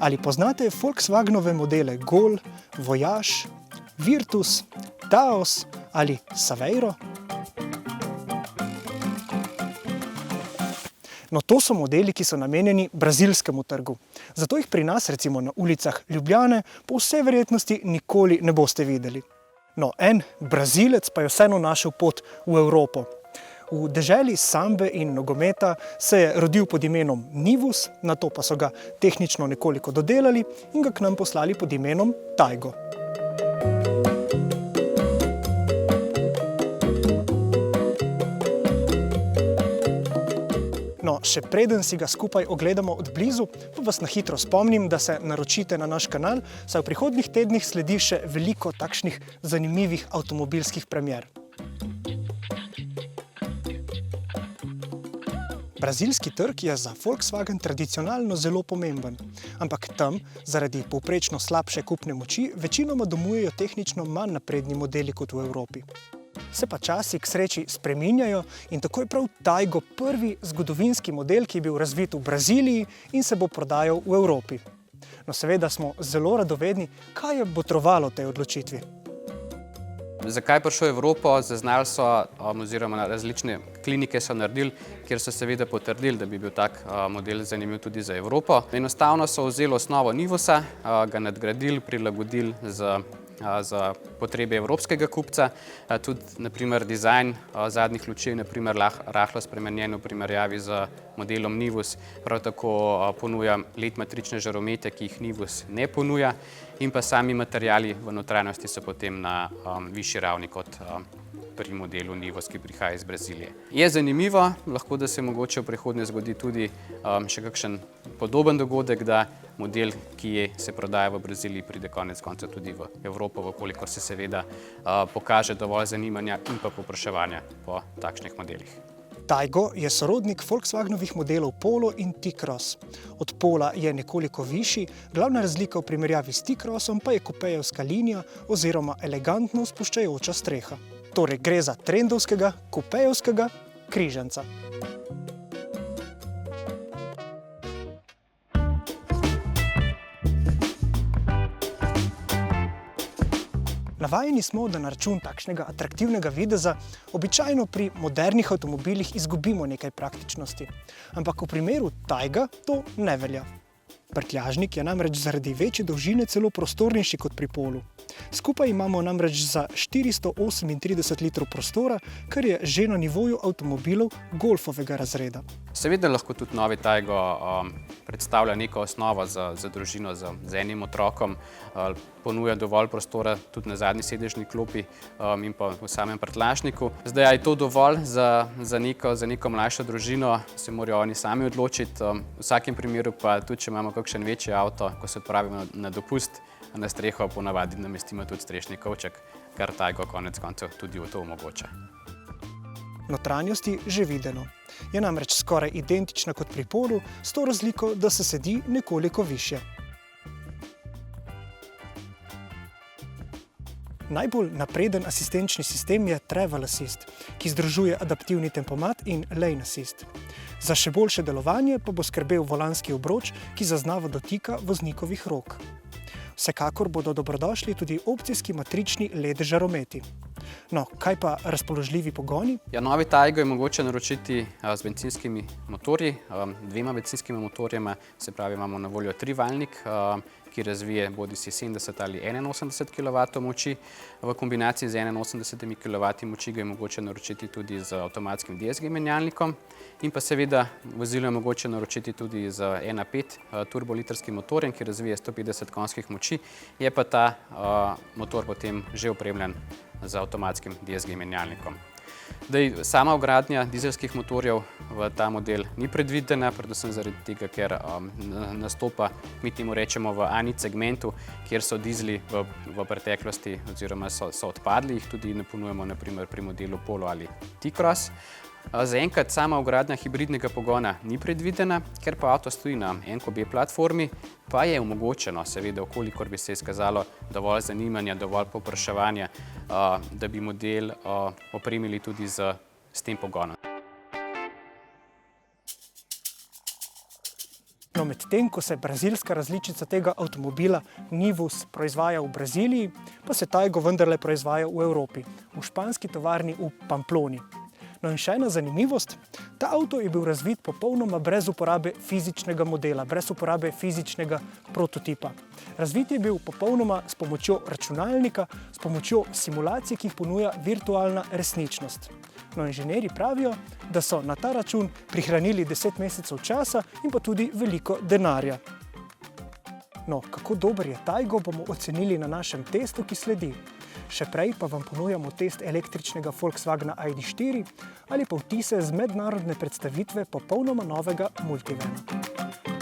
Ali poznate Volkswagenove modele Gol, Voyage, Virtus, Taos ali Saveiro? No, to so modeli, ki so namenjeni brazilskemu trgu. Zato jih pri nas, recimo na ulicah Ljubljane, po vsej verjetnosti nikoli ne boste videli. No, en Brazilec pa je vseeno našel pot v Evropo. V deželi sambe in nogometa se je rodil pod imenom Nivus, nato pa so ga tehnično nekoliko dodelali in ga k nam poslali pod imenom Taigo. No, še preden si ga skupaj ogledamo od blizu, pa vas na hitro spomnim, da se naročite na naš kanal, saj v prihodnjih tednih sledi še veliko takšnih zanimivih avtomobilskih premier. Brazilski trg je za Volkswagen tradicionalno zelo pomemben, ampak tam, zaradi povprečno slabše kupne moči, večinoma domujejo tehnično manj napredni modeli kot v Evropi. Se pa časi k sreči spreminjajo in tako je prav Taigo prvi zgodovinski model, ki je bil razvit v Braziliji in se bo prodajal v Evropi. No, seveda smo zelo radovedni, kaj je botrovalo tej odločitvi. Zakaj je prišel v Evropo? Zaznali so, oziroma različne klinike so naredili, kjer so seveda potrdili, da bi bil tak model zanimiv tudi za Evropo. Enostavno so vzeli osnovo Nivusa, ga nadgradili, prilagodili za potrebe evropskega kupca. Tudi, naprimer, dizajn zadnjih luči je rahlo spremenjen v primerjavi z modelom Nivus. Prav tako ponuja LED matrične žaromete, ki jih Nivus ne ponuja, in pa sami materiali v notranjosti so potem na višji ravni kot pri modelu Nivus, ki prihaja iz Brazilije. Je zanimivo, lahko da se mogoče v prihodnje zgodi tudi še kakšen podoben dogodek, da model, ki se prodaja v Braziliji, pride konec konca tudi v Evropo, vkolikor se seveda pokaže dovolj zanimanja in pa povpraševanja po takšnih modelih. Taigo je sorodnik Volkswagenovih modelov Polo in T-Cross. Od Pola je nekoliko višji, glavna razlika v primerjavi s T-Crossom pa je kupejevska linija oziroma elegantno spuščajoča streha. Torej gre za trendovskega, kupejevskega križanca. Navajeni smo, da na račun takšnega atraktivnega videza običajno pri modernih avtomobilih izgubimo nekaj praktičnosti. Ampak v primeru Taiga to ne velja. Prtljažnik je namreč zaradi večje dolžine celo prostornejši kot pri Polu. Skupaj imamo namreč za 438 litrov prostora, kar je že na nivoju avtomobilov golfovega razreda. Seveda lahko tudi novi Taigo predstavlja neko osnovo za družino z enim otrokom, ponuja dovolj prostora tudi na zadnji sedežni klopi in pa v samem prtljažniku. Zdaj, ali je to dovolj za neko mlajšo družino, se morajo oni sami odločiti. V vsakem primeru pa tudi, če imamo kakšen večji avto, ko se odpravimo na dopust, na streho ponavadi namestimo tudi strešni kovček, kar Taigo konec koncev tudi to omogoča. Notranjosti že videno. Je namreč skoraj identična kot pri Polu, s to razliko, da se sedi nekoliko višje. Najbolj napreden asistenčni sistem je Travel Assist, ki združuje adaptivni tempomat in Lane Assist. Za še boljše delovanje pa bo skrbel volanski obroč, ki zaznava dotika voznikovih rok. Vsekakor bodo dobrodošli tudi opcijski matrični LED žarometi. No, kaj pa razpoložljivi pogoni? Ja, novi Taigo je mogoče naročiti z bencinskimi motorji, dvema bencinskimi motorjema, se pravi, imamo na voljo trivaljnik, ki razvije bodisi 70 ali 81 kW moči. V kombinaciji z 81 kW moči ga je mogoče naročiti tudi z avtomatskim DSG menjalnikom in pa seveda vozilo je mogoče naročiti tudi z 1.5 turbolitrskim motorjem, ki razvije 150 konjskih moči, je pa ta motor potem že opremljen z avtomatskim DSG menjalnikom. Sama vgradnja dizelskih motorjev v ta model ni predvidena, predvsem zaradi tega, ker nastopa, mi temu rečemo, v A0 segmentu, kjer so dizeli v preteklosti oziroma so odpadli, jih tudi ne ponujemo naprimer pri modelu Polo ali T-Cross. Zaenkrat sama vgradnja hibridnega pogona ni predvidena, ker pa avto stoji na NQB platformi, pa je omogočeno, seveda, kolikor bi se izkazalo dovolj zanimanja, dovolj povpraševanja, da bi model opremili tudi s tem pogonom. No, medtem ko se brazilska različica tega avtomobila Nivus proizvaja v Braziliji, pa se Taigo vendarle proizvaja v Evropi, v španski tovarni v Pamploni. No in še ena zanimivost, ta avto je bil razvit popolnoma brez uporabe fizičnega modela, brez uporabe fizičnega prototipa. Razvit je bil popolnoma s pomočjo računalnika, s pomočjo simulacij, ki jih ponuja virtualna resničnost. No, inženirji pravijo, da so na ta račun prihranili 10 mesecev časa in pa tudi veliko denarja. No, kako dober je Taigo, bomo ocenili na našem testu, ki sledi. Še prej pa vam ponujamo test električnega Volkswagena ID.4 ali pa vtise z mednarodne predstavitve popolnoma novega multivana.